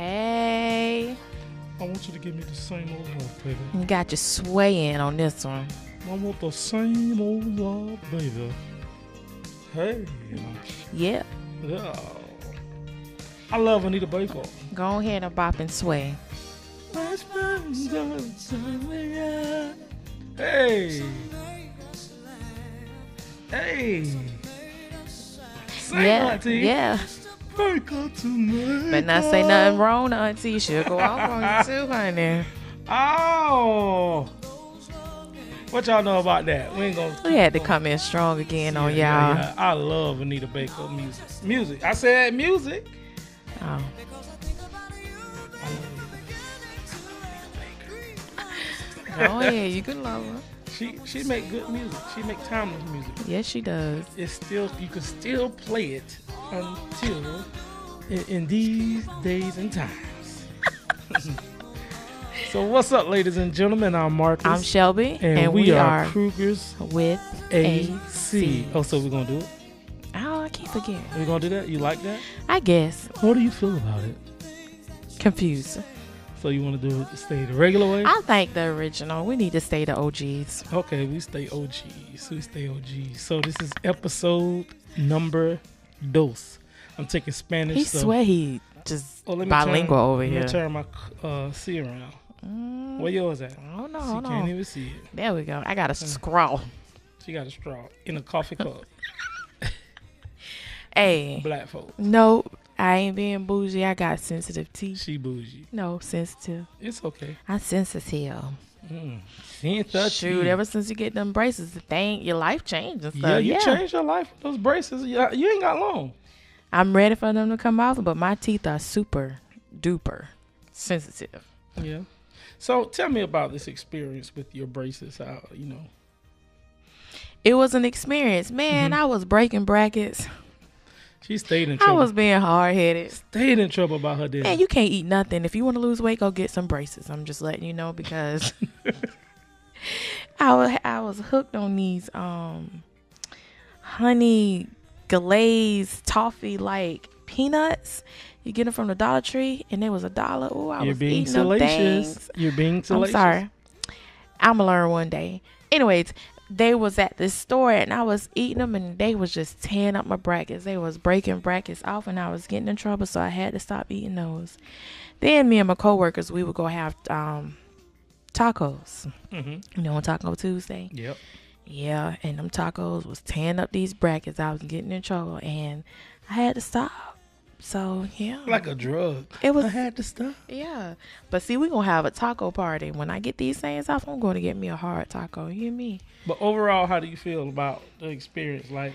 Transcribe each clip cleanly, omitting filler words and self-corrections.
Hey. I want you to give me the same old love, baby. You got you swaying on this one. I want the same old love, baby. Hey. Yeah. Yeah. I love Anita Baker. Go ahead and bop and sway. Hey. Hey. Sing, Yeah. Auntie. Yeah. But not say nothing wrong to Auntie. She'll go off on you too, honey. Oh. What y'all know about that? We ain't gonna. We had to come in strong again on y'all. Yeah. I love Anita Baker music. I said music. Oh. Go ahead, you can love her. She make good music. She make timeless music. Yes, she does. It's still, you can still play it until in these days and times. So what's up, ladies and gentlemen? I'm Marcus. I'm Shelby, and we are Crugers with AC. Oh, so we're gonna do it? Oh, I keep forgetting. We're gonna do that? You like that? I guess. What do you feel about it? Confused. So you want to do it, stay the regular way? I think the original. We need to stay the OGs. Okay, we stay OGs. We stay OGs. So this is episode number 2. I'm taking Spanish. He swear he just bilingual over here. Let me turn my C around. Where yours at? I don't know. She can't even see it. There we go. I got a straw. She got a straw in a coffee cup. Hey. Black folk. No, I ain't being bougie. I got sensitive teeth. She bougie. No, sensitive. It's okay. I'm sensitive. Sensitive. Shoot, ever since you get them braces, your life changed and stuff. Yeah, you changed your life with those braces. You ain't got long. I'm ready for them to come off, but my teeth are super duper sensitive. Yeah. So tell me about this experience with your braces. How, It was an experience. Man, I was breaking brackets. She stayed in trouble. I was being hard-headed. Stayed in trouble about her dad. Man, you can't eat nothing. If you want to lose weight, go get some braces. I'm just letting you know because I was hooked on these honey glazed toffee like peanuts. You get them from the Dollar Tree, and it was $1. Oh, I was eating them things. You're being salacious. I'm sorry. I'm gonna learn one day. Anyways, they was at this store, and I was eating them, and they was just tearing up my brackets. They was breaking brackets off, and I was getting in trouble, so I had to stop eating those. Then me and my coworkers, we would go have tacos. You know, on Taco Tuesday. Yep. Yeah, and them tacos was tearing up these brackets. I was getting in trouble, and I had to stop. So, yeah. Like a drug. It was. I had to stop. Yeah. But see, we're going to have a taco party. When I get these things off, I'm going to get me a hard taco. You hear me? But overall, how do you feel about the experience? Like,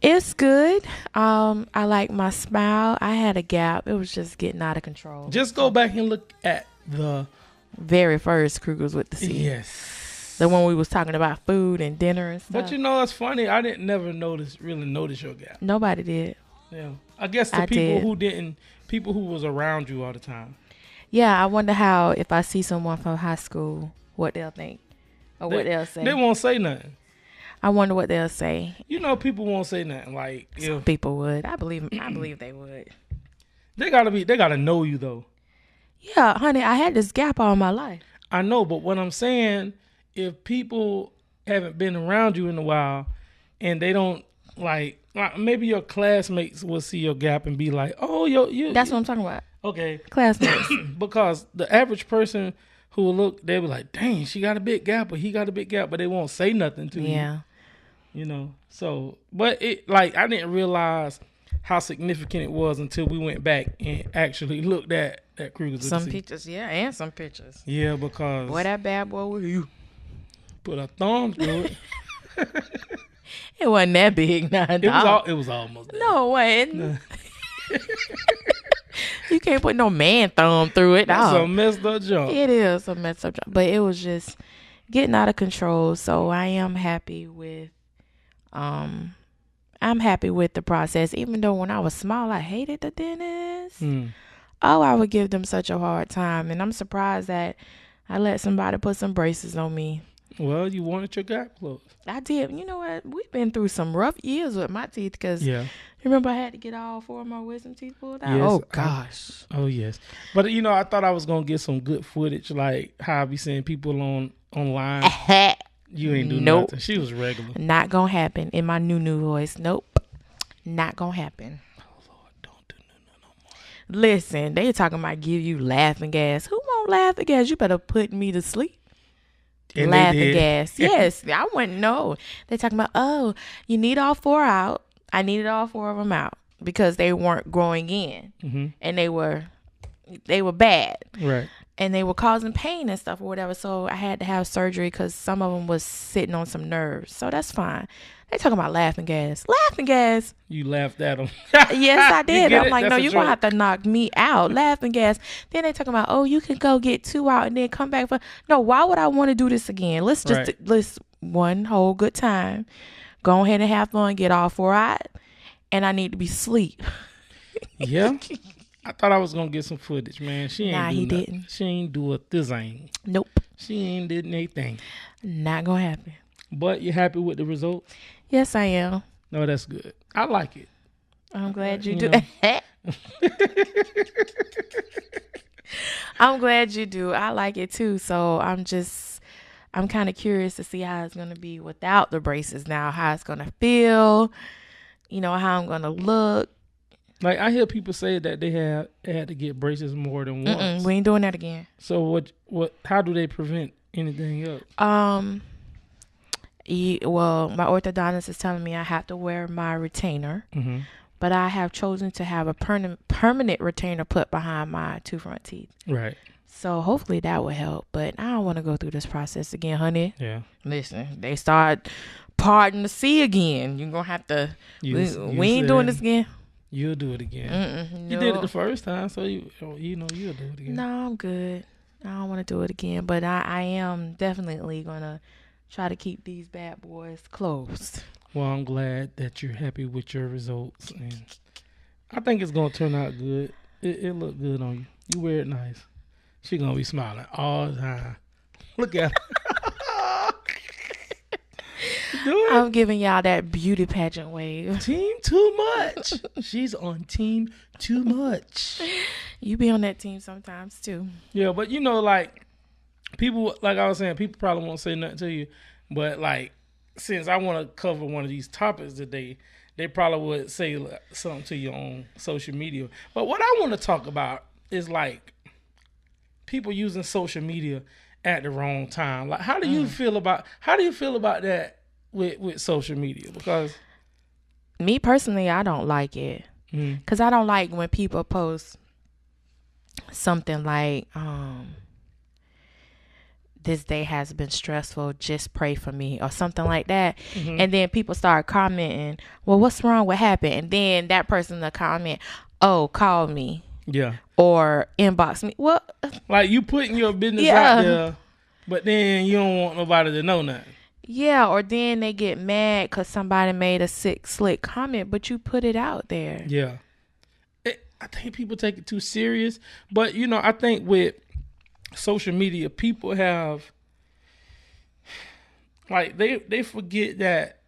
it's good. I like my smile. I had a gap. It was just getting out of control. Just go back and look at the very first Crugers with the C. Yes. The one we was talking about food and dinner and stuff. But it's funny. I didn't never really notice your gap. Nobody did. Yeah. I guess people who was around you all the time. Yeah, I wonder how, if I see someone from high school, what they'll think or what they'll say. They won't say nothing. I wonder what they'll say. People won't say nothing. Like, some people would. I believe they would. They gotta know you though. Yeah, honey, I had this gap all my life. I know, but what I'm saying, if people haven't been around you in a while and they don't like maybe your classmates will see your gap and be like, "Oh, you." That's what I'm talking about. Okay, classmates. Because the average person who will look, they'll be like, "Dang, she got a big gap, or he got a big gap," but they won't say nothing to you. Yeah. So, but I didn't realize how significant it was until we went back and actually looked at Crugers. Some pictures, yeah, and some pictures. Yeah, because boy, that bad boy was you. Put a thumb through it. It wasn't that big, It was almost there. No way. You can't put no man thumb through it. That's a messed up jump. It is a messed up jump, but it was just getting out of control. So I am happy with, the process. Even though when I was small, I hated the dentist. Oh, I would give them such a hard time, and I'm surprised that I let somebody put some braces on me. Well, you wanted your gap closed. I did. You know what? We've been through some rough years with my teeth because Yeah. remember I had to get all 4 of my wisdom teeth pulled out? Yes, Oh, gosh. Oh yes, but I thought I was gonna get some good footage, like how I be seeing people online. You ain't do Nope. nothing. She was regular. Not going to happen in my new voice. Nope. Not going to happen. Oh Lord, don't do no more. Listen, they talking about give you laughing gas. Who want laughing gas? You better put me to sleep. And laughing gas. Yes, I wouldn't know. They talking about, oh, you need all 4 out. I needed all 4 of them out because they weren't growing in, and they were bad, right? And they were causing pain and stuff or whatever. So I had to have surgery because some of them was sitting on some nerves. So that's fine. They talking about laughing gas. Laughing gas. You laughed at them. Yes, I did. I'm like, That's no, a you're going to joke. have to knock me out. Laughing gas. Then they talking about, oh, you can go get 2 out and then come back for. No, why would I want to do this again? Let's just, let's one whole good time. Go ahead and have fun, get all 4 out. And I need to be asleep. Yeah. I thought I was going to get some footage, man. She ain't Nah, do he nothing. didn't. She ain't do a thing. Nope. She ain't did anything. Not going to happen. But you happy with the results? Yes, I am. No, that's good. I like it. I'm glad you You do. know. I'm glad you do. I like it too. So I'm kind of curious to see how it's going to be without the braces now, how it's going to feel, how I'm going to look. Like I hear people say that they had to get braces more than once. We ain't doing that again. So how do they prevent anything else? Well, my orthodontist is telling me I have to wear my retainer, but I have chosen to have a permanent retainer put behind my 2 front teeth. Right. So hopefully that will help, but I don't want to go through this process again, honey. Yeah. Listen, they start parting the sea again. You're going to have to, we ain't doing this again. You'll do it again. No. You did it the first time, so you'll do it again. No, I'm good. I don't want to do it again, but I am definitely going to try to keep these bad boys closed. Well, I'm glad that you're happy with your results, and I think it's going to turn out good. It look good on you. You wear it nice. She going to be smiling all the time. Look at her. Do it. I'm giving y'all that beauty pageant wave. Team Too Much. She's on Team Too Much. You be on that team sometimes too. Yeah, but like people, like I was saying, people probably won't say nothing to you, but like since I want to cover one of these topics today, they probably would say something to you on social media. But what I want to talk about is like people using social media at the wrong time. Like, how do you feel about that with social media? Because me personally, I don't like it because I don't like when people post something like this day has been stressful, just pray for me, or something like that. And then people start commenting, well, what's wrong, what happened? And then that person will comment, oh, call me, or inbox me. Well, like you putting your business out there, but then you don't want nobody to know nothing. Yeah, or then they get mad because somebody made a slick comment, but you put it out there. Yeah. I think people take it too serious. But, I think with social media, people have, like, they forget that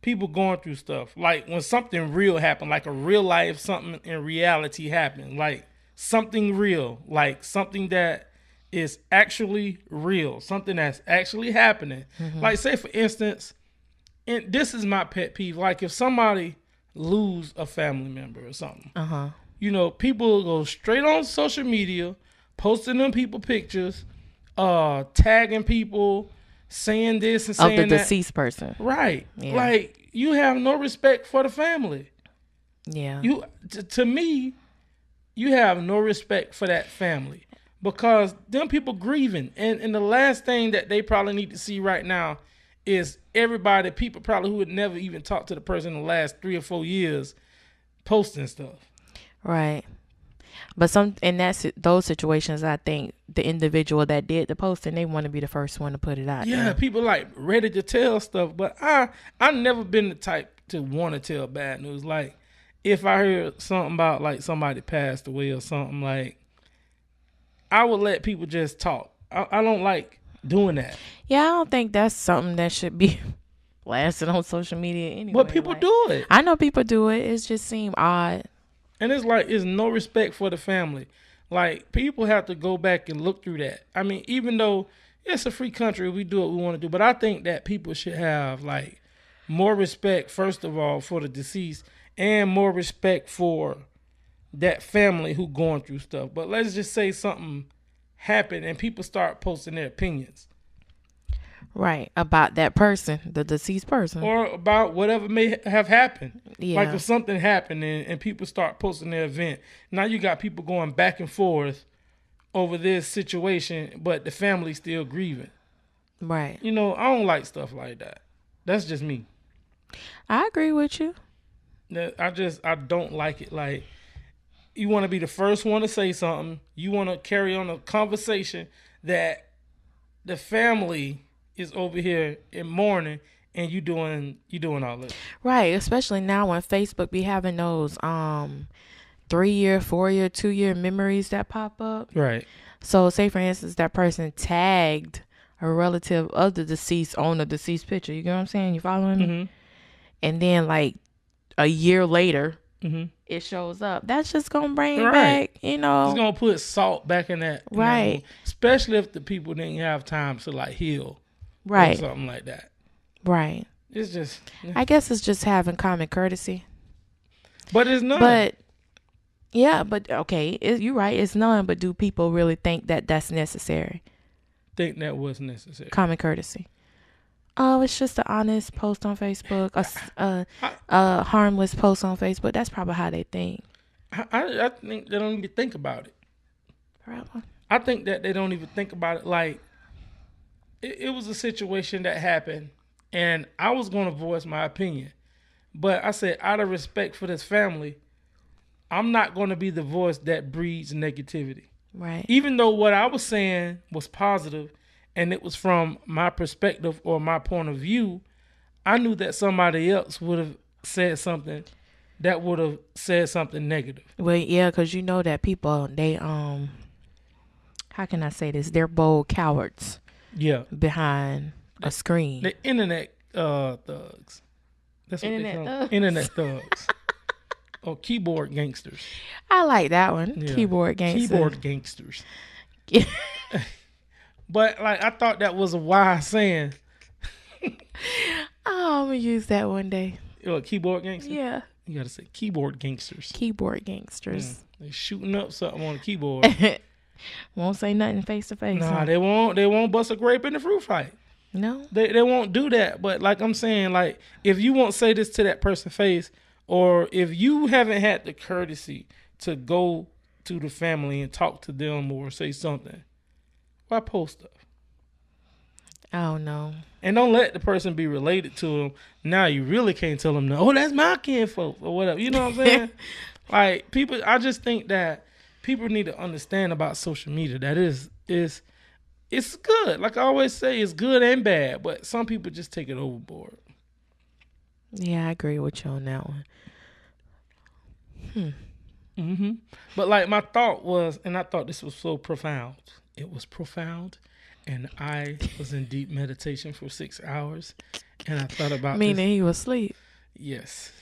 people going through stuff. Like, when something real happened, like a real life, something in reality happened, like something real, like something that is actually real, something that's actually happening. Like, say, for instance, and this is my pet peeve, like if somebody lose a family member or something, people go straight on social media, posting them people pictures, tagging people, saying this and saying that. Of the deceased person. Right. Yeah. Like, you have no respect for the family. Yeah. To me, you have no respect for that family. Because them people grieving. And the last thing that they probably need to see right now is people probably who would never even talk to the person in the last 3 or 4 years posting stuff. Right. But those situations, I think the individual that did the posting, they want to be the first one to put it out. Yeah, people like ready to tell stuff. But I never been the type to want to tell bad news. Like, if I heard something about like somebody passed away or something, like, I would let people just talk. I don't like doing that. Yeah, I don't think that's something that should be blasted on social media anyway. But people like, do it. I know people do it. It just seems odd. And it's like, it's no respect for the family. Like, people have to go back and look through that. I mean, even though it's a free country, we do what we want to do. But I think that people should have, like, more respect, first of all, for the deceased, and more respect for that family who going through stuff. But let's just say something happened and people start posting their opinions. Right. About that person, the deceased person. Or about whatever may have happened. Yeah. Like if something happened and people start posting their event. Now you got people going back and forth over this situation, but the family's still grieving. Right. You know, I don't like stuff like that. That's just me. I agree with you. I don't like it. Like, you want to be the first one to say something. You want to carry on a conversation that the family is over here in mourning, and you doing all this. Right, especially now when Facebook be having those 3-year, 4-year, 2-year memories that pop up. Right. So say for instance that person tagged a relative of the deceased on the deceased picture. You get what I'm saying? You following me? Mm-hmm. And then like a year later, Mm-hmm. it shows up. That's just gonna bring Right. back, you know. It's gonna put salt back in that. Right. Especially if the people didn't have time to like heal. Right. Or something like that. Right. It's just. I guess it's just having common courtesy. But it's none. But yeah, but okay, you're right. It's none. But do people really think that that's necessary? Think that was necessary. Common courtesy. Oh, it's just an honest post on Facebook, a harmless post on Facebook. That's probably how they think. I think they don't even think about it. Probably. I think that they don't even think about it. Like, it was a situation that happened, and I was going to voice my opinion. But I said, out of respect for this family, I'm not going to be the voice that breeds negativity. Right. Even though what I was saying was positive, and it was from my perspective or my point of view, I knew that somebody else would have said something that would have said something negative. Well, yeah, because you know that people, they, how can I say this? They're bold cowards. Yeah. Behind a screen. The internet thugs. That's what Internet they call thugs. Internet thugs. Or keyboard gangsters. I like that one. Yeah. Keyboard gangsters. Keyboard gangsters. But like, I thought that was a wise saying. Oh, I'm gonna use that one day. Keyboard gangster? Yeah. You gotta say keyboard gangsters. Keyboard gangsters. They're shooting up something on the keyboard. Won't say nothing face to face. Nah, they won't bust a grape in the fruit fight. No. They won't do that. But like I'm saying, like, if you won't say this to that person's face, or if you haven't had the courtesy to go to the family and talk to them or say something, why post stuff? Oh no. And don't let the person be related to them. Now you really can't tell them, no, oh, that's my kinfolk or whatever. You know what I'm saying? Like, people, I just think that people need to understand about social media that it's good. Like I always say, it's good and bad, but some people just take it overboard. Yeah, I agree with you on that one. Mm-hmm. But like, my thought was, and I thought this was so profound. It was profound, and I was in deep meditation for 6 hours, and I thought about Meaning he was asleep. Yes.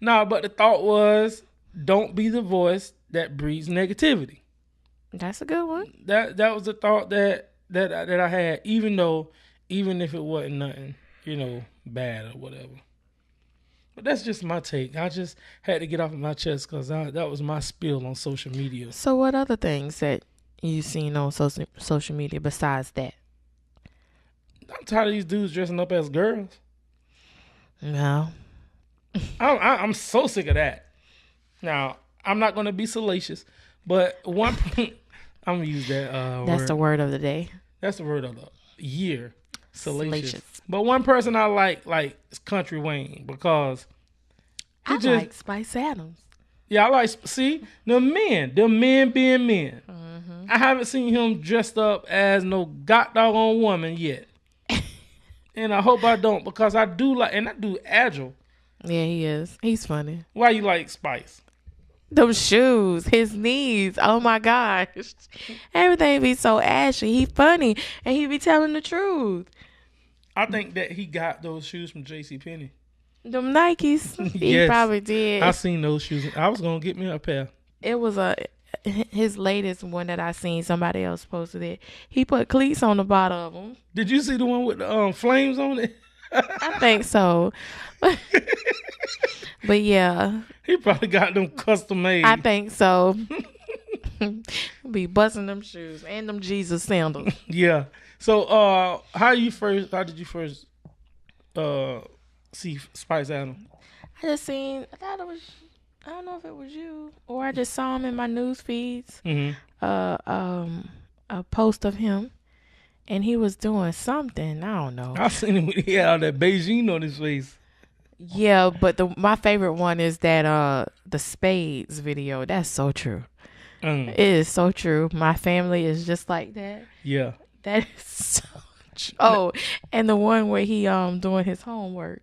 No, but the thought was, don't be the voice that breeds negativity. That's a good one. That was the thought that I had, even if it wasn't nothing, bad or whatever. But that's just my take. I just had to get off of my chest because that was my spill on social media. So what other things that you've seen on social media besides that? I'm tired of these dudes dressing up as girls. No. I'm so sick of that. Now, I'm not going to be salacious, but I'm going to use that That's word. the word of the day. That's the word of the year. Salacious. Salacious. But one person I like is Country Wayne, because I like Spice Adams. Yeah, I like, see, the men being men. Mm-hmm. I haven't seen him dressed up as no god doggone woman yet. And I hope I don't, because I do like, and I do agile. Yeah, he is. He's funny. Why you like Spice? Them shoes, his knees. Oh my gosh. Everything be so ashy. He funny and he be telling the truth. I think that he got those shoes from J.C. Penney. Them Nikes. He Yes. probably did. I seen those shoes. I was gonna get me a pair. It was his latest one that I seen. Somebody else posted it. He put cleats on the bottom of them. Did you see the one with the flames on it? I think so. But yeah, He probably got them custom made. I think so. Be busting them shoes and them Jesus sandals. Yeah. So how did you first see Spice Adams? I thought it was, I don't know if it was you or I just saw him in my news feeds. Mm-hmm. A post of him and he was doing something. I don't know. I seen him when he had all that Beijing on his face. Yeah, but my favorite one is that the spades video. That's so true. It is so true. My family is just like that. Yeah. That is so true. Oh, and the one where he doing his homework.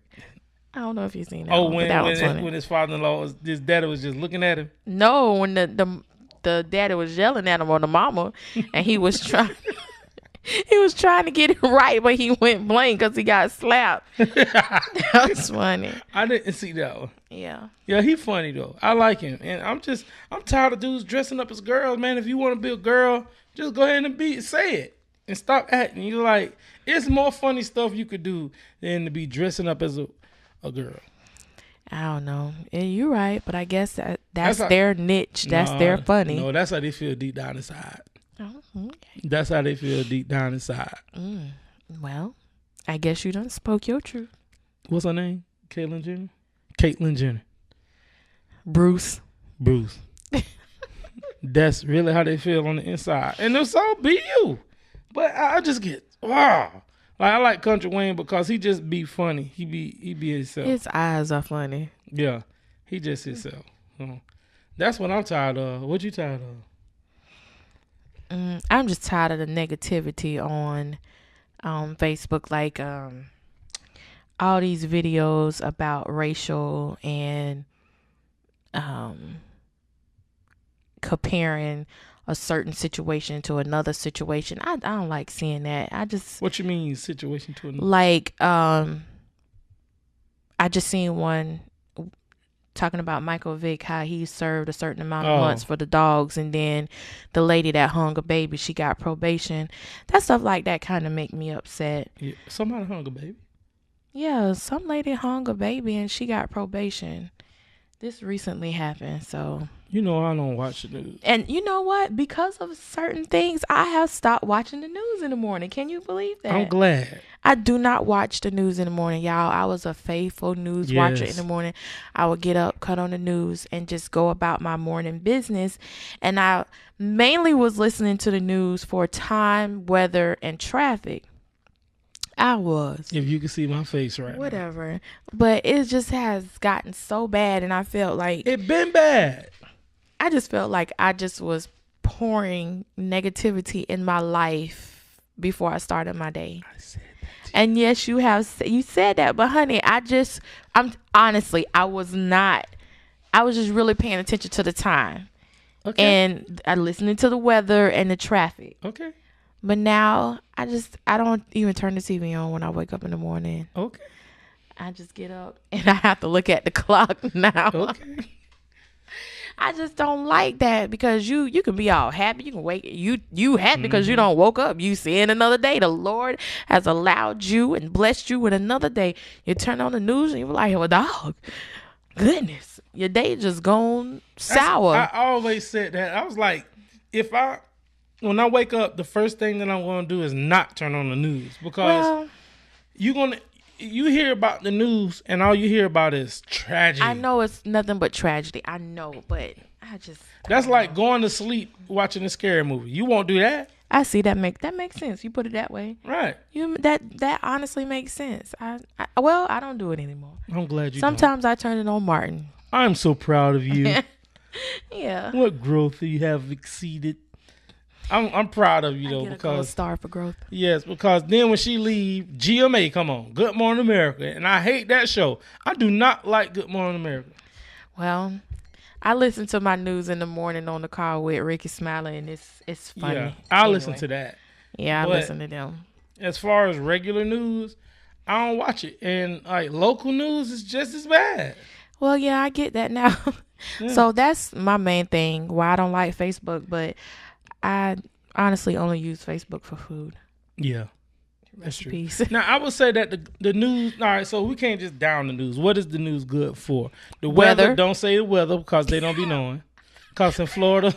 I don't know if you've seen that. Oh, one, when his father-in-law, his daddy was just looking at him. No, when the daddy was yelling at him on the mama, and he was trying. He was trying to get it right, but he went blank because he got slapped. That was funny. I didn't see that one. Yeah. Yeah, he funny though. I like him, and I'm tired of dudes dressing up as girls, man. If you want to be a girl, just go ahead and say it and stop acting. You like it's more funny stuff you could do than to be dressing up as a girl. I don't know. And you're right, but I guess that's their niche. That's their funny. No, that's how they feel deep down inside. Oh, okay. That's how they feel deep down inside. Well, I guess you done spoke your truth. What's her name? Caitlyn Jenner? Caitlyn Jenner. Bruce. That's really how they feel on the inside. And it's all be you. But I just get, wow. Like, I like Country Wayne because he just be funny. He be himself. His eyes are funny. Yeah. He just himself. That's what I'm tired of. What you tired of? I'm just tired of the negativity on Facebook, like all these videos about racial and comparing a certain situation to another situation. I don't like seeing that. What you mean situation to another? Like I just seen one talking about Michael Vick, how he served a certain amount of months for the dogs, and then the lady that hung a baby, she got probation. That stuff like that kind of make me upset. Yeah. Somebody hung a baby? Yeah, some lady hung a baby and she got probation. This recently happened, so. You know I don't watch the news. And you know what? Because of certain things, I have stopped watching the news in the morning. Can you believe that? I'm glad. I do not watch the news in the morning, y'all. I was a faithful news watcher in the morning. I would get up, cut on the news, and just go about my morning business. And I mainly was listening to the news for time, weather, and traffic. I was. If you can see my face right Whatever. Now. But it just has gotten so bad, and I felt like... It been bad. I just felt like I just was pouring negativity in my life before I started my day. I said that. And yes, you said that, but honey, I was just really paying attention to the time. Okay. And I listening to the weather and the traffic. Okay. But now I don't even turn the TV on when I wake up in the morning. Okay. I just get up and I have to look at the clock now. Okay. I just don't like that because you can be all happy. You can you happy because you don't woke up. You seeing another day. The Lord has allowed you and blessed you with another day. You turn on the news and you're like, well, dog, goodness, your day just gone sour. I always said that. I was like, when I wake up, the first thing that I'm going to do is not turn on the news because you hear about the news and all you hear about is tragedy. I know it's nothing but tragedy. I know, but that's like going to sleep watching a scary movie. You won't do that. I see that makes sense. You put it that way, right? That honestly makes sense. I don't do it anymore. I'm glad you. Sometimes I turn it on Martin. I'm so proud of you. Yeah. What growth you have exceeded. I'm proud of you though, I get because a gold star for growth. Yes, because then when she leave, GMA come on, Good Morning America, and I hate that show. I do not like Good Morning America. Well, I listen to my news in the morning on the car with Ricky Smiley, and it's funny. Yeah, I listen Anyway. to that. Yeah, I But listen to them. as far as regular news, I don't watch it. And like local news is just as bad. Well, yeah, I get that now. Yeah. So that's my main thing why I don't like Facebook, but I honestly only use Facebook for food. Yeah. That's true. Recipes. Now I would say that the news. All right, so we can't just down the news. What is the news good for? The weather. Weather. Don't say the weather because they don't be knowing. Because in Florida,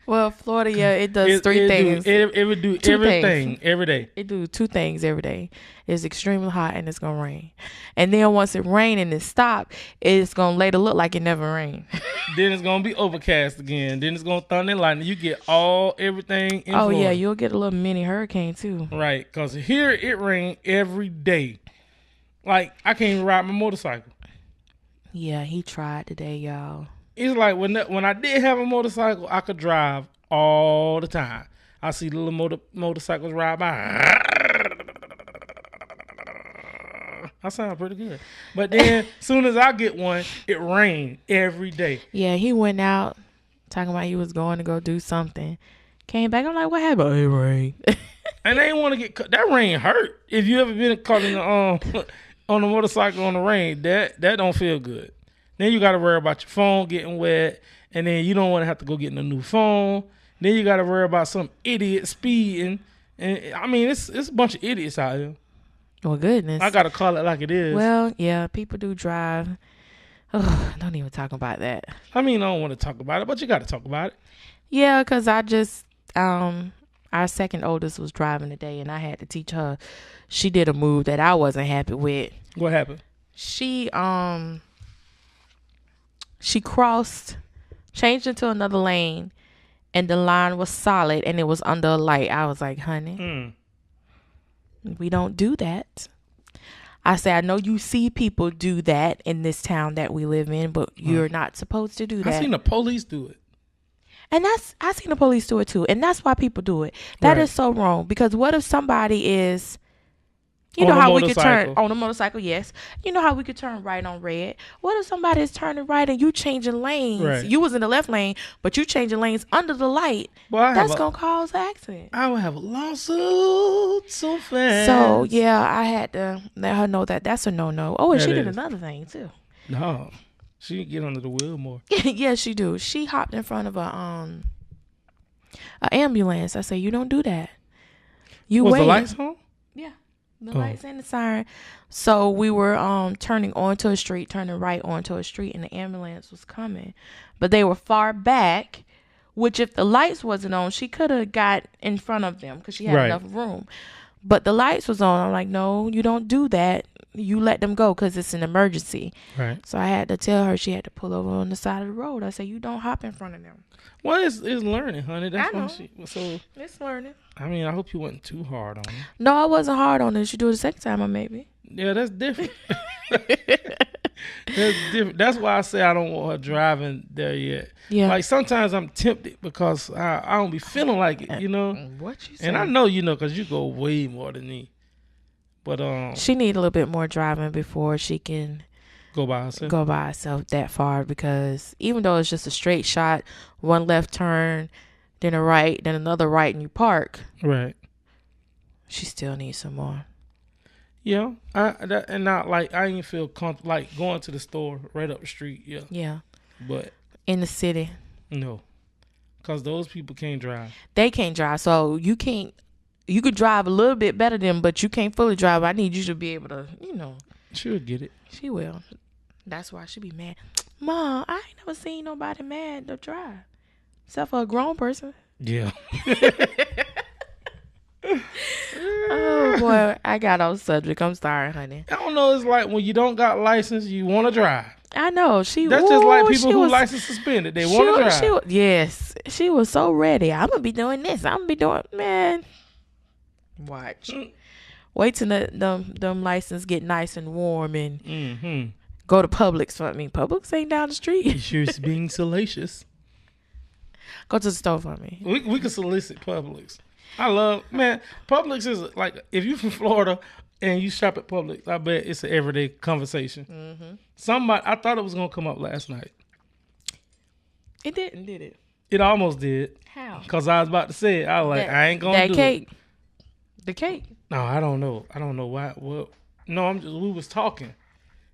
Well, Florida, yeah, it does three things. It would do Two everything every day. It do two things every day. It's extremely hot and it's gonna rain. And then once it rain and it stop, it's gonna later look like it never rained. Then it's gonna be overcast again. Then it's gonna thunder and lightning. You get everything in Oh Florida. yeah, you'll get a little mini hurricane too. Right, because here it rain every day. Like I can't even ride my motorcycle. Yeah, he tried today, y'all. It's like when I did have a motorcycle, I could drive all the time. I see little motorcycles ride by. I sound pretty good. But then soon as I get one, it rained every day. Yeah, he went out talking about he was going to go do something. Came back, I'm like, what happened? Oh, it rained. And they ain't want to get caught. That rain hurt. If you ever been caught in the on the motorcycle on the rain, that don't feel good. Then you got to worry about your phone getting wet, and then you don't want to have to go get a new phone. Then you got to worry about some idiot speeding, and I mean it's a bunch of idiots out here. Well, goodness. I gotta call it like it is. Well, yeah, people do drive. Oh, don't even talk about that. I mean, I don't want to talk about it, but you got to talk about it. Yeah, because I just, our second oldest was driving today, and I had to teach her. She did a move that I wasn't happy with. What happened? She crossed, changed into another lane, and the line was solid, and it was under a light. I was like, honey, we don't do that. I say, I know you see people do that in this town that we live in, but you're not supposed to do that. I seen the police do it. And I seen the police do it too. And that's why people do it. That is so wrong. Because what if somebody is, you know how we could turn on a motorcycle, yes. You know how we could turn right on red. What if somebody is turning right and you changing lanes? Right. You was in the left lane, but you changing lanes under the light. Well, that's going to cause an accident. I would have a lawsuit so fast. So, yeah, I had to let her know that that's a no-no. Oh, and she did another thing too. No. She can get under the wheel more. Yes, she do. She hopped in front of a ambulance. I say, you don't do that. You was wait. The lights on? Yeah, the lights and the siren. So we were turning onto a street, turning right onto a street, and the ambulance was coming, but they were far back. Which, if the lights wasn't on, she could have got in front of them because she had enough room. But the lights was on. I'm like, no, you don't do that. You let them go because it's an emergency. Right. So I had to tell her she had to pull over on the side of the road. I said, you don't hop in front of them. Well, it's learning, honey. That's I know. So It's learning. I mean, I hope you wasn't too hard on her. No, I wasn't hard on her. She do it the second time, or maybe. Yeah, that's different. That's different. That's why I say I don't want her driving there yet. Yeah. Like sometimes I'm tempted because I don't be feeling like it, you know. What you say? And I know you know because you go way more than me. But she need a little bit more driving before she can go by herself that far, because even though it's just a straight shot, one left turn, then a right, then another right, and you park. Right. She still needs some more. Yeah. I ain't feel comfortable like going to the store right up the street. Yeah. Yeah. But in the city. No. Because those people can't drive. They can't drive. So you can't. You could drive a little bit better than, but you can't fully drive. I need you to be able to, you know. She'll get it. She will. That's why she be mad. Mom, I ain't never seen nobody mad to drive. Except for a grown person. Yeah. Oh, boy. I got off subject. I'm sorry, honey. I don't know. It's like when you don't got license, you want to drive. I know. That's just like people who license suspended. They want to drive. Yes. She was so ready. I'm going to be doing this. I'm going to be doing, man. Watch. Wait till them license get nice and warm and go to Publix. I mean, Publix ain't down the street. You're being salacious. Go to the store for me. We can solicit Publix. I love, man, Publix is like, if you from Florida and you shop at Publix, I bet it's an everyday conversation. Somebody, I thought it was going to come up last night. It didn't, did it? It almost did. How? Because I was about to say it. I was like, I ain't going to do cake. it. The cake. No, I don't know. I don't know why. Well, no, we was talking.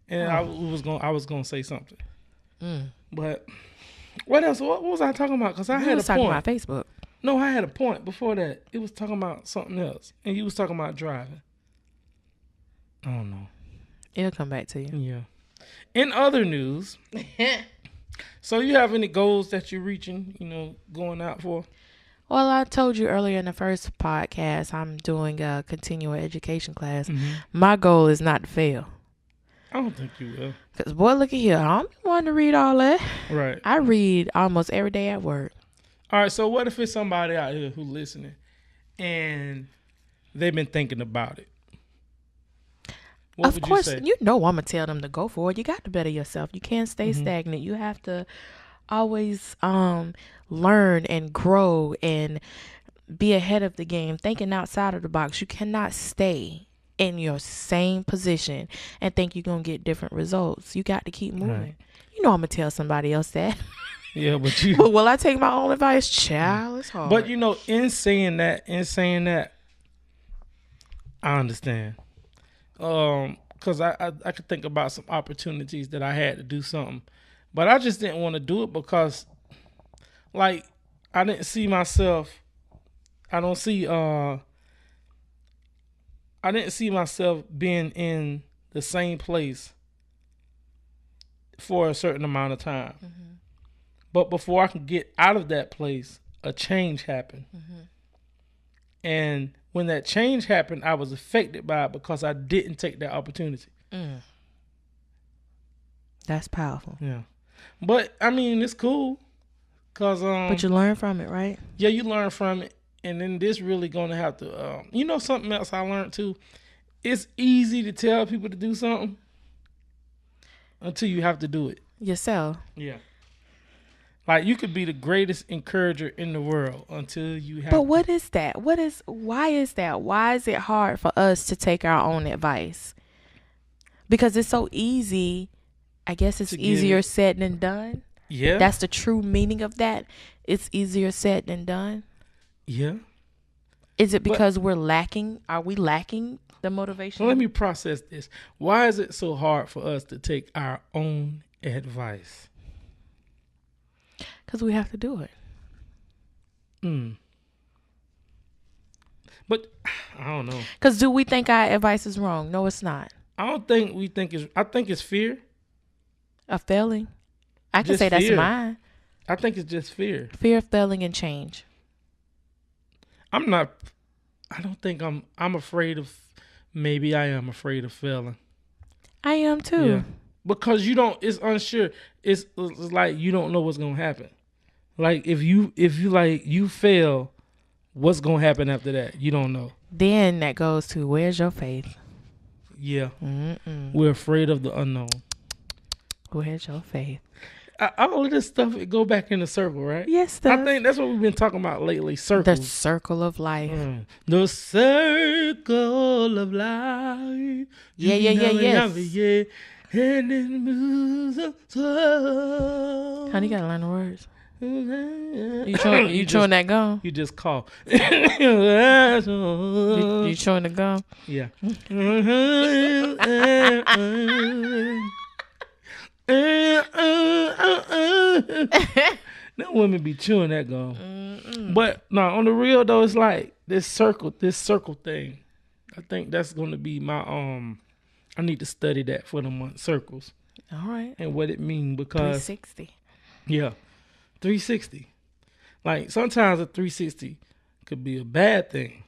And I was gonna say something. But what else? What was I talking about? Because I had a point. Talking about Facebook. No, I had a point before that. It was talking about something else. And you was talking about driving. I don't know. It'll come back to you. Yeah. In other news, so you have any goals that you're reaching, going out for? Well, I told you earlier in the first podcast, I'm doing a continuing education class. Mm-hmm. My goal is not to fail. I don't think you will. Because, boy, look at here. I don't want to read all that. Right. I read almost every day at work. All right, so what if it's somebody out here who's listening and they've been thinking about it? What of course, you say? I'm going to tell them to go for it. You got to better yourself. You can't stay stagnant. You have to always learn and grow and be ahead of the game, thinking outside of the box. You cannot stay in your same position and think you're going to get different results. You got to keep moving. Right. I'm going to tell somebody else that. Yeah, but but will I take my own advice? Child, it's hard. But in saying that, I understand. Because I could think about some opportunities that I had to do something, but I just didn't want to do it because, like, I didn't see myself. I didn't see myself being in the same place for a certain amount of time. Mm-hmm. But before I could get out of that place, a change happened. Mm-hmm. And when that change happened, I was affected by it because I didn't take that opportunity. That's powerful. Yeah. But, I mean, it's cool. But you learn from it, right? Yeah, you learn from it. And then this really going to have to, something else I learned too. It's easy to tell people to do something until you have to do it. Yourself. Yeah. Like, you could be the greatest encourager in the world until you have But what is that? Why is that? Why is it hard for us to take our own advice? Because it's so easy. I guess it's easier said than done. Yeah. That's the true meaning of that. It's easier said than done. Yeah. Is it because we're lacking? Are we lacking the motivation? Let me process this. Why is it so hard for us to take our own advice? Because we have to do it. But I don't know. Because do we think our advice is wrong? No, it's not. I don't think we think I think it's fear. Of failing? I can Just say that's fear. mine. I think it's just fear. Fear of failing and change. I don't think I'm afraid of, maybe I am afraid of failing. I am too. Yeah. Because it's unsure. It's like you don't know what's going to happen. Like if you fail, what's going to happen after that? You don't know. Then that goes to, where's your faith? Yeah. We're afraid of the unknown. Where's your faith? All of this stuff, it go back in the circle, right? Yes, it does. I think that's what we've been talking about lately. Circles. The circle of life. The circle of life. Yes. And it moves Honey, you gotta learn the words. You chewing that gum? You just call. You chewing the gum? Yeah. Them women be chewing that gum. But no, on the real though, it's like this circle thing. I think that's gonna be my I need to study that for the month, circles. All right. And what it mean, because 360. Yeah. 360. Like sometimes a 360 could be a bad thing.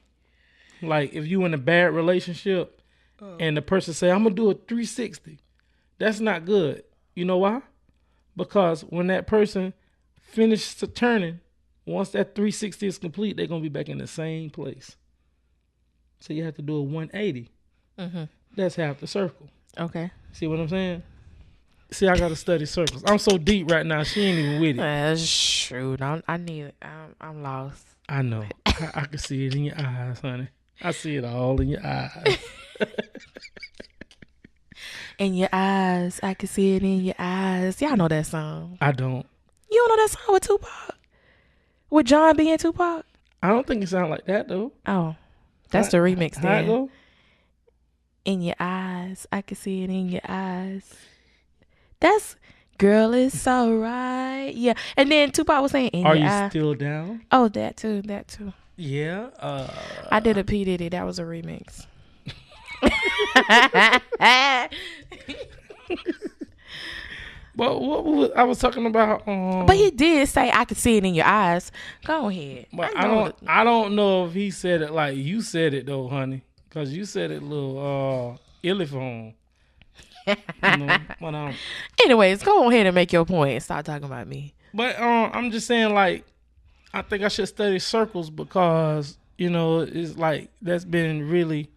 Like if you in a bad relationship and the person say, I'm gonna do a 360, that's not good. You know why? Because when that person finishes turning, once that 360 is complete, they're gonna be back in the same place. So you have to do a 180. That's half the circle. Okay. See what I'm saying? See, I gotta study circles. I'm so deep right now. She ain't even with it. That's true. I need it. I'm lost. I know. I can see it in your eyes, honey. I see it all in your eyes. In your eyes. I can see it in your eyes. Y'all know that song. I don't. You You don't know that song with Tupac? With John B and Tupac? I don't think it sounds like that though. Oh, that's the remix How it then. go? In your eyes, I can see it in your eyes. That's girl, it's alright. Yeah, and then Tupac was saying in Are your you eye. still down? Oh, that too. That too. Yeah. I did a P Diddy. That was a remix. But what was I was talking about? But he did say I could see it in your eyes. Go ahead. But I don't know if he said it like you said it though, honey, because you said it a little illiphone. But anyways, go ahead and make your point and stop talking about me. But I'm just saying, like, I think I should study circles because it's like that's been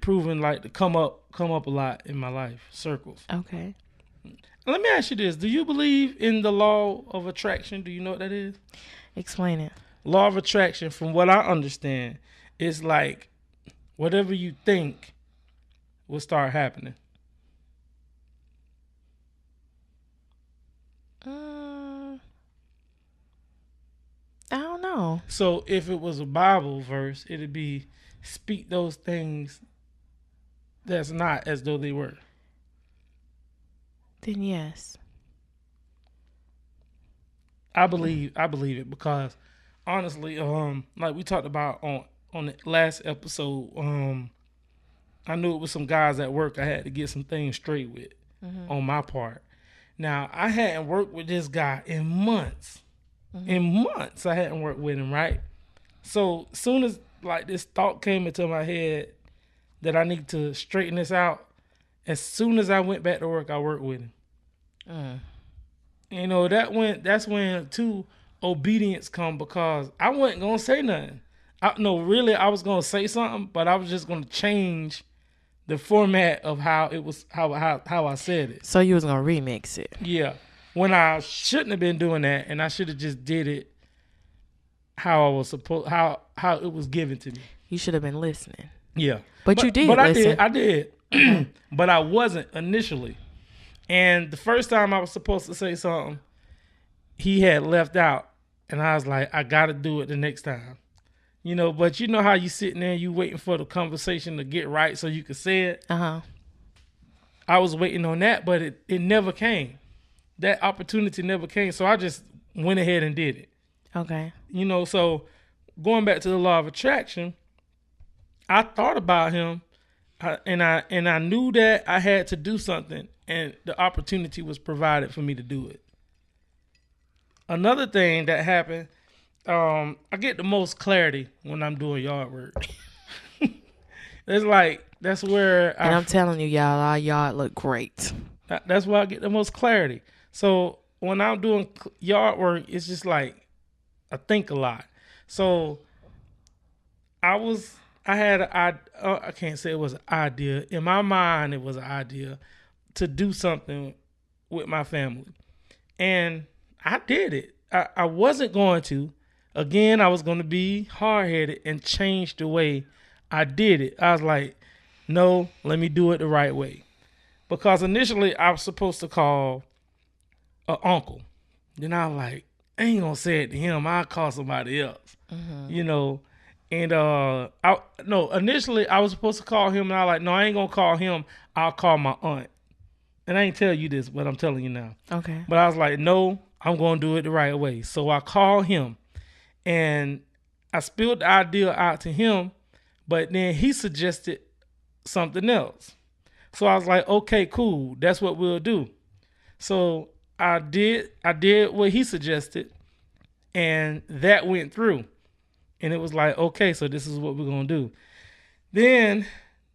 proven like to come up a lot in my life. Circles. Okay. Let me ask you this: do you believe in the law of attraction? Do you know what that is? Explain it. Law of attraction, from what I understand, is like whatever you think will start happening. I don't know. So if it was a Bible verse, it'd be speak those things that's not as though they were. Then yes. I believe it because honestly, like we talked about on the last episode, I knew it was some guys at work I had to get some things straight with on my part. Now I hadn't worked with this guy in months. In months I hadn't worked with him, right? So soon as like this thought came into my head that I need to straighten this out, as soon as I went back to work, I worked with him. That's when too obedience come because I wasn't gonna say nothing. I was gonna say something, but I was just gonna change the format of how it was how I said it. So you was gonna remix it. Yeah. When I shouldn't have been doing that, and I should have just did it how I was supposed how it was given to me. You should have been listening. Yeah. But you did. But listen. I did. But I wasn't initially. And the first time I was supposed to say something, he had left out. And I was like, I got to do it the next time. But you know how you sitting there, you waiting for the conversation to get right so you could say it? Uh-huh. I was waiting on that, but it never came. That opportunity never came. So I just went ahead and did it. Okay. So going back to the law of attraction, I thought about him and I knew that I had to do something and the opportunity was provided for me to do it. Another thing that happened, I get the most clarity when I'm doing yard work. It's like, that's where I'm telling you, y'all, our yard look great. That's where I get the most clarity. So when I'm doing yard work, it's just like, I think a lot. So I can't say it was an idea. In my mind, it was an idea to do something with my family. And I did it. I wasn't going to. Again, I was going to be hard-headed and change the way I did it. I was like, no, let me do it the right way. Because initially, I was supposed to call an uncle. Then I was like, I ain't going to say it to him. I'll call somebody else. And initially I was supposed to call him, and I was like, no, I ain't gonna call him. I'll call my aunt. And I ain't tell you this, but I'm telling you now. Okay. But I was like, no, I'm gonna do it the right way. So I called him, and I spilled the idea out to him, but then he suggested something else. So I was like, okay, cool, that's what we'll do. So I did what he suggested, and that went through. And it was like, okay, so this is what we're going to do. Then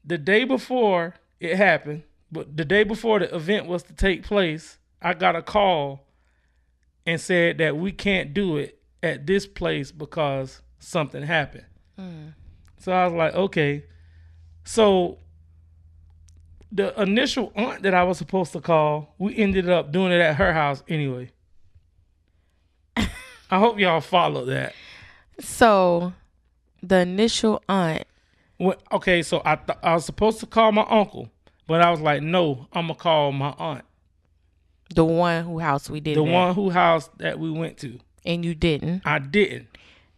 the day before it happened, but the day before the event was to take place, I got a call and said that we can't do it at this place because something happened. So I was like, okay. So the initial aunt that I was supposed to call, we ended up doing it at her house anyway. I hope y'all follow that. So, the initial aunt. Okay, so I was supposed to call my uncle, but I was like, no, I'm going to call my aunt. The one who house we did The it at. one who house that we went to. And you didn't. I didn't.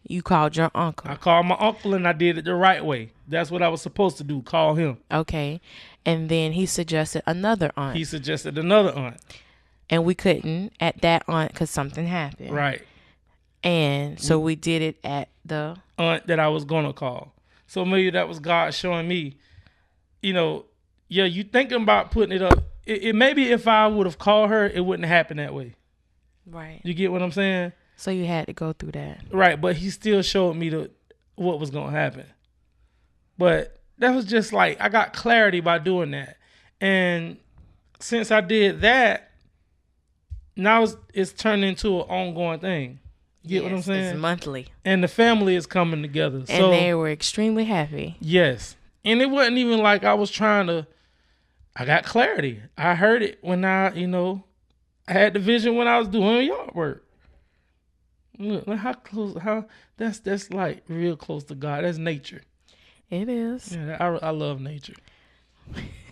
You called your uncle. I called my uncle and I did it the right way. That's what I was supposed to do. Call him. Okay. And then he suggested another aunt. He suggested another aunt. And we couldn't at that aunt because something happened. Right. And so we did it at the aunt that I was going to call. So maybe that was God showing me, you thinking about putting it up. It maybe if I would have called her, it wouldn't happen that way. Right. You get what I'm saying? So you had to go through that. Right, but he still showed me what was going to happen. But that was just like, I got clarity by doing that. And since I did that, now it's turned into an ongoing thing. You get what I'm saying? It's monthly. And the family is coming together. And they were extremely happy. Yes. And it wasn't even like I was I got clarity. I heard it when I had the vision when I was doing yard work. Look how that's like real close to God. That's nature. It is. Yeah, I love nature.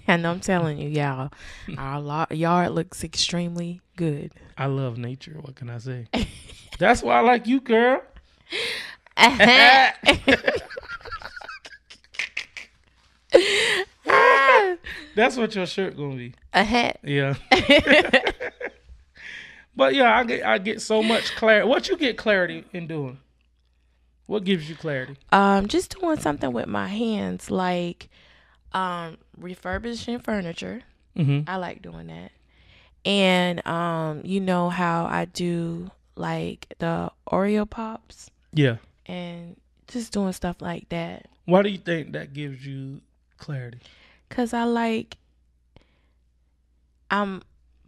And I'm telling you, y'all, our yard looks extremely good. I love nature. What can I say? That's why I like you, girl. That's what your shirt gonna be. A hat. Yeah. But yeah, I get so much clarity. What you get clarity in doing? What gives you clarity? Just doing something with my hands, like refurbishing furniture. Mm-hmm. I like doing that. And you know how I do like the Oreo Pops? Yeah. And just doing stuff like that. Why do you think that gives you clarity? 'Cause I'm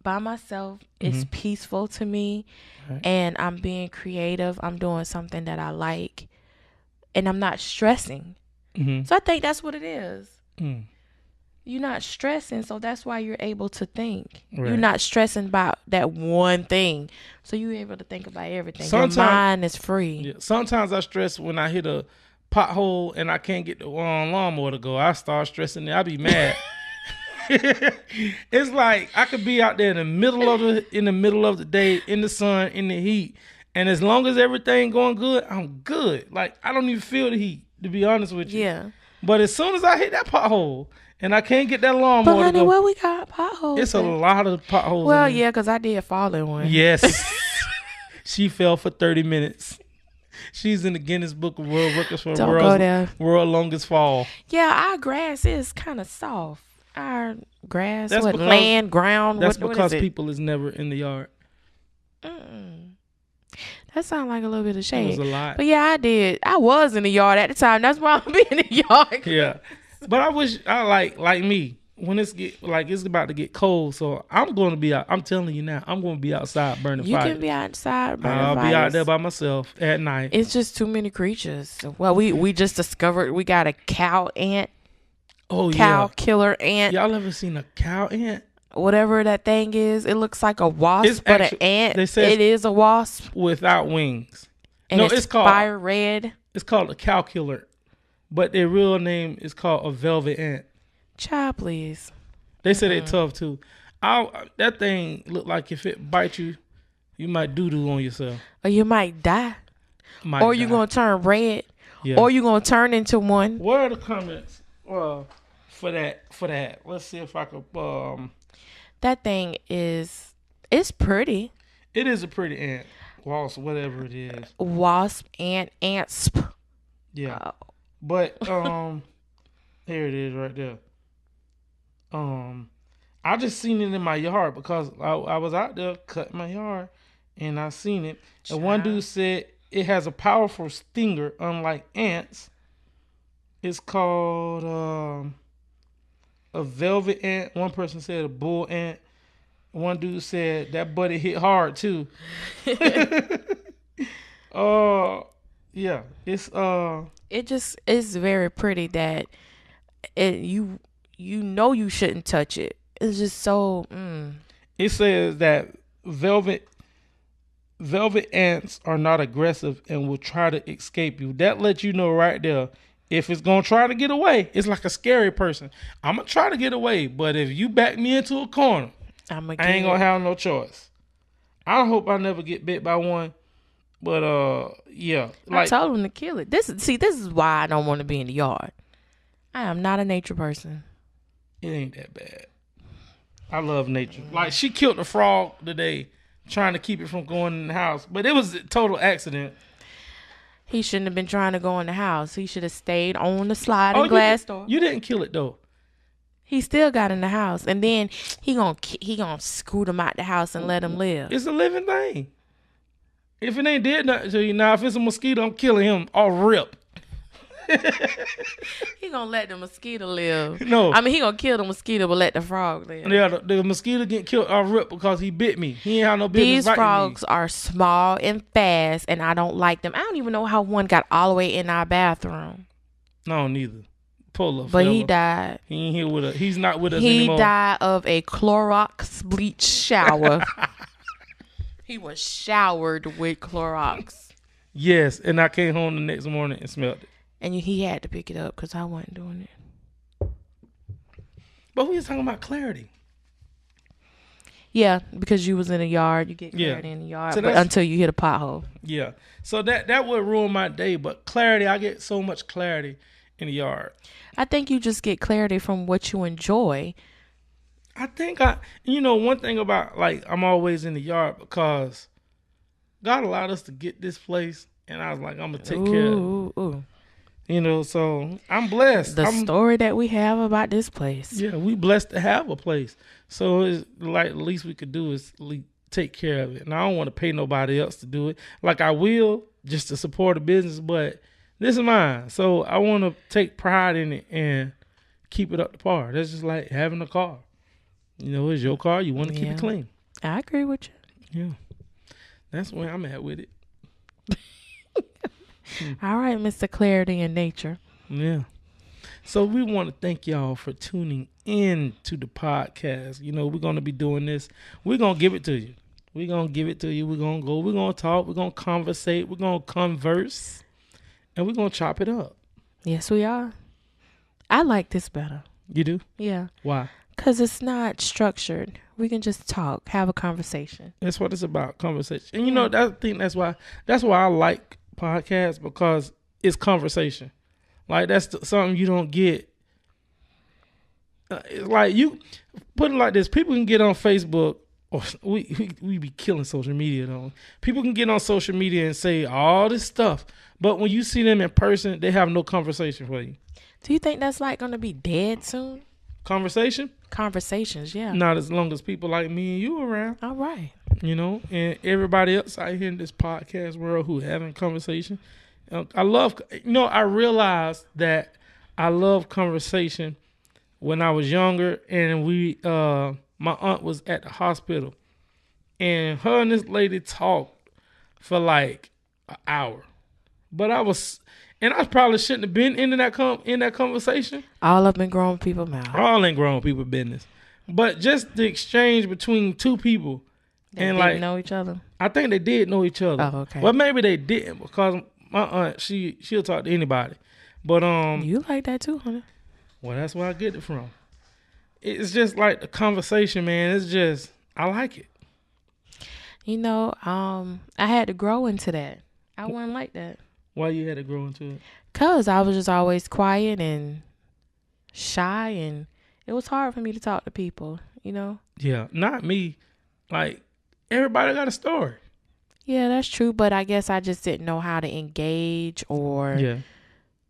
by myself. It's peaceful to me. Right. And I'm being creative. I'm doing something that I like. And I'm not stressing. Mm-hmm. So I think that's what it is. Mm. You're not stressing, so that's why you're able to think. Right. You're not stressing about that one thing. So you're able to think about everything. Your Sometimes- mind is free. Yeah. Sometimes I stress when I hit a pothole and I can't get the lawnmower to go. I start stressing. I be mad. It's like I could be out there in the middle of the day, in the sun, in the heat, and as long as everything going good, I'm good. Like I don't even feel the heat, to be honest with you. Yeah. But as soon as I hit that pothole and I can't get that lawnmower But to honey, go, where we got potholes? it's a lot of potholes. Well, in there. yeah, because I did fall in one. Yes. She fell for 30 minutes. She's in the Guinness Book of World Records for Don't go there. world longest fall. Yeah, our grass is kind of soft. Our grass, That's because- land, ground. That's what because is it? people is never in the yard. That sounds like a little bit of It shade. was a lot. But yeah, I did. I was in the yard at the time. That's why I'm in the yard. Yeah. But I wish I like me when it's about to get cold. So I'm going to be out. I'm telling you now, I'm going to be outside burning You fire. can be outside burning I'll be out fires. there by myself at night. It's just too many creatures. Well, we just discovered we got a cow ant, Oh cow yeah. killer ant, Y'all ever seen a cow ant? whatever that thing is. It looks like a wasp, It's but actually- an they ant. say It is a wasp, Without wings. and No, it's called fire red. It's called a cow killer, but their real name is called a velvet ant. Child, please. They say they're tough too. That thing look like if it bites you, you might doo-doo on yourself. Or you might die, Might or you're die. gonna turn red, Yeah. or you're gonna turn into one. What are the comments for that? Let's see if I could. That thing it's pretty. It is a pretty ant. Wasp, whatever it is. Wasp, ant, antsp. Yeah. But here it is right there. I just seen it in my yard because I was out there cutting my yard and I seen it. And one dude said it has a powerful stinger, unlike ants. It's called a velvet ant. One person said a bull ant. One dude said that buddy hit hard too. Yeah, it's It just is very pretty that you know you shouldn't touch it. It's just so. It says that velvet ants are not aggressive and will try to escape you. That lets you know right there. If it's gonna try to get away, it's like a scary person. I'm gonna try to get away, but if you back me into a corner, I'm a I ain't gonna have no choice. I hope I never get bit by one. But yeah, I told him to kill it. This is why I don't want to be in the yard. I am not a nature person. It ain't that bad. I love nature. Like, she killed a frog today, trying to keep it from going in the house, but it was a total accident. He shouldn't have been trying to go in the house. He should have stayed on the sliding glass door. You didn't kill it though. He still got in the house, and then he gonna scoot him out the house and let him live. It's a living thing. If it ain't did nothing to you, now if it's a mosquito, I'm killing him off rip. He gonna let the mosquito live. No, I mean, he gonna kill the mosquito, but let the frog live. Yeah, the mosquito get killed off rip because he bit me. He ain't have no business. These frogs are small and fast, and I don't like them. I don't even know how one got all the way in our bathroom. No, neither. Polar But fella. he died. He ain't here with us. He's not with us anymore. He died of a Clorox bleach shower. He was showered with Clorox. Yes, and I came home the next morning and smelled it. And he had to pick it up because I wasn't doing it. But we was talking about clarity. Yeah, because you was in the yard. You get clarity in the yard So but until you hit a pothole. Yeah. So that would ruin my day. But clarity, I get so much clarity in the yard. I think you just get clarity from what you enjoy. I think one thing about, like, I'm always in the yard because God allowed us to get this place. And I was like, I'm going to take care of it. Ooh. So I'm blessed. The story that we have about this place. Yeah, we blessed to have a place. So it's like, the least we could do is take care of it. And I don't want to pay nobody else to do it. Like, I will, just to support the business, but this is mine. So I want to take pride in it and keep it up to par. That's just like having a car. It's your car. You want to keep it clean. I agree with you. Yeah. That's where I'm at with it. All right, Mr. Clarity in Nature. Yeah. So we want to thank y'all for tuning in to the podcast. We're going to be doing this. We're going to give it to you. We're going to give it to you. We're going to go. We're going to talk. We're going to conversate. We're going to converse. And we're going to chop it up. Yes, we are. I like this better. You do? Yeah. Why? Because it's not structured. We can just talk, have a conversation. That's what it's about, conversation. And I think that's why I like podcasts, because it's conversation. Like, that's something you don't get. It's like, you put it like this: people can get on Facebook, or we be killing social media though. People can get on social media and say all this stuff, but when you see them in person, they have no conversation for you. Do you think that's like going to be dead soon? Conversations, yeah. Not as long as people like me and you around. All right. And everybody else out here in this podcast world who having conversation. I realized that I love conversation when I was younger, and my aunt was at the hospital, and her and this lady talked for like an hour, but I probably shouldn't have been in that conversation. All up in grown people's mouth. All in grown people business. But just the exchange between two people. They didn't know each other? I think they did know each other. Oh, okay. Well, maybe they didn't, because my aunt, she'll talk to anybody. But you like that too, honey. Well, that's where I get it from. It's just like the conversation, man. It's just, I like it. I had to grow into that. I wasn't like that. Why you had to grow into it? Because I was just always quiet and shy, and it was hard for me to talk to people, Yeah, not me. Like, everybody got a story. Yeah, that's true, but I guess I just didn't know how to engage or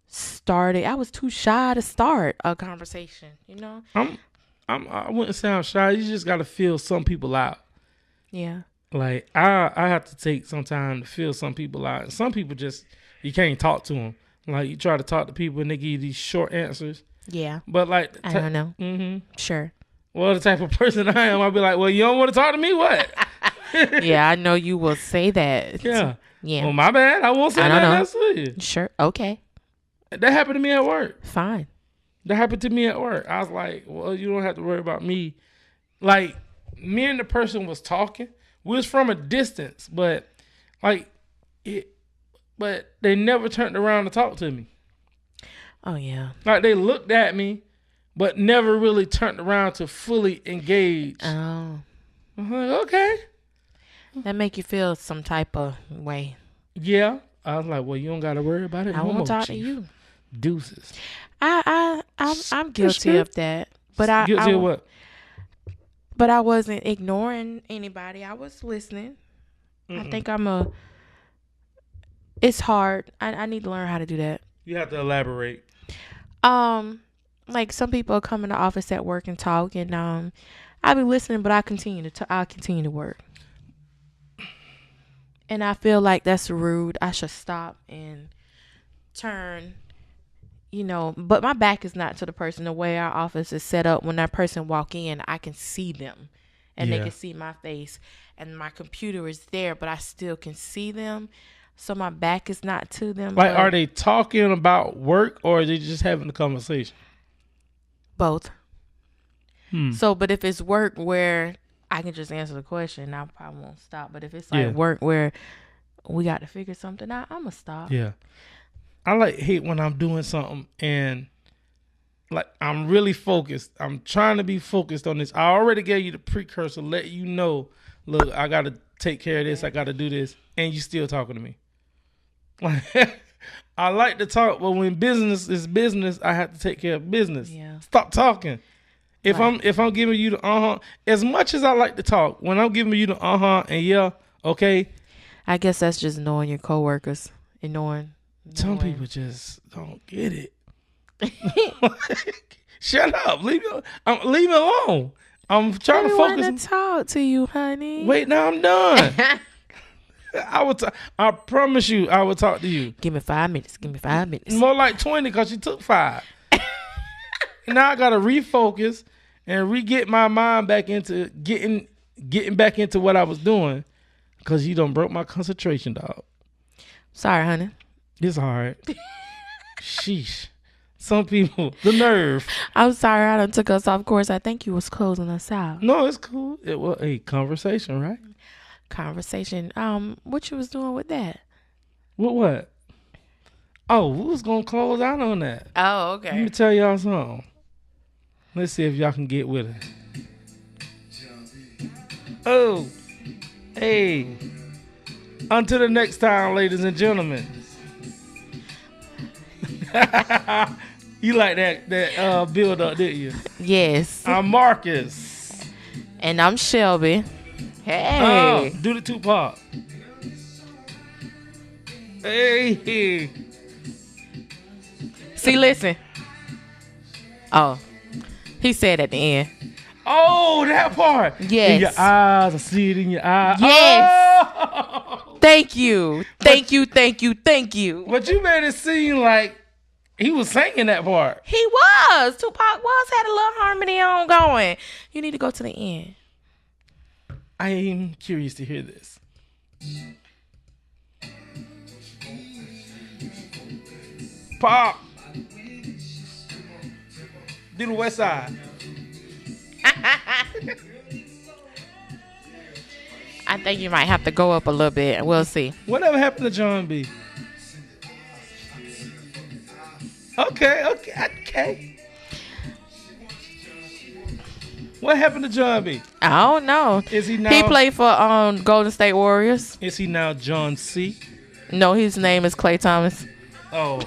start it. I was too shy to start a conversation, I wouldn't sound shy. You just got to feel some people out. Yeah. Like, I have to take some time to feel some people out. And some people just, you can't talk to them. Like, you try to talk to people and they give you these short answers. Yeah. But like, I don't know. Mm-hmm. Sure. Well, the type of person I am, I'll be like, well, you don't want to talk to me? What? Yeah, I know you will say that. Yeah. Yeah. Well, my bad. I won't say that else to you. Sure. Okay. That happened to me at work. Fine. That happened to me at work. I was like, well, you don't have to worry about me. Like, me and the person was talking. We was from a distance, but they never turned around to talk to me. Oh, yeah. Like, they looked at me, but never really turned around to fully engage. Oh, I'm like, okay. that make you feel some type of way. Yeah. I was like, well, you don't got to worry about it. I no won't more, talk Chief. to you. Deuces. I'm guilty of that. But Guilty of what? But I wasn't ignoring anybody. I was listening. Mm-mm. I think it's hard. I need to learn how to do that. You have to elaborate. Like some people come in the office at work and talk, and I'll be listening, but I'll continue to work. And I feel like that's rude. I should stop and turn, but my back is not to the person. The way our office is set up, when that person walk in, I can see them and they can see my face, and my computer is there, but I still can see them. So my back is not to them. Like, are they talking about work or are they just having a conversation? Both. So, but if it's work where I can just answer the question, I probably won't stop. But if it's like work where we got to figure something out, I'm going to stop. Yeah. I hate when I'm doing something and like I'm really focused. I'm trying to be focused on this. I already gave you the precursor, let you know, look, I got to take care of this. I got to do this. And you still talking to me. I like to talk, but when business is business, I have to take care of business. Yeah. Stop talking. If I'm giving you the as much as I like to talk, when I'm giving you the and yeah, okay. I guess that's just knowing your coworkers and knowing. Some people just don't get it. Shut up. Leave me alone. I'm trying to focus. I to talk to you, honey. Wait, now I'm done. I promise you, I will talk to you. Give me 5 minutes. More like 20 because you took 5. Now I gotta refocus and re-get my mind back into getting back into what I was doing because you done broke my concentration, dog. Sorry, honey. It's hard. Sheesh. Some people, the nerve. I'm sorry I done took us off course. I think you was closing us out. No, it's cool. It was a conversation, right? Conversation. What you was doing with that? What? Oh, we was gonna close out on that. Oh, okay. Let me tell y'all something. Let's see if y'all can get with it. Oh, hey. Until the next time, ladies and gentlemen. You like that build up, didn't you? Yes. I'm Marcus. And I'm Shelby. Hey. Do the Tupac. Hey. See, listen. Oh. He said at the end. Oh, that part. Yes. In your eyes. I see it in your eyes. Yes. Oh. Thank you. Thank you. But you made it seem like he was singing that part. He was. Tupac had a little harmony on going. You need to go to the end. I am curious to hear this. Pop. Do the West Side. I think you might have to go up a little bit. We'll see. Whatever happened to John B? Okay. What happened to John B? I don't know. Is he now? He played for Golden State Warriors. Is he now John C? No, his name is Klay Thomas. Oh.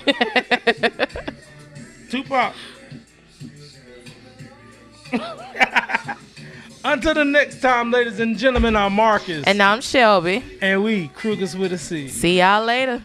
Tupac. Until the next time, ladies and gentlemen, I'm Marcus. And I'm Shelby. And we, Crugers with a C. See y'all later.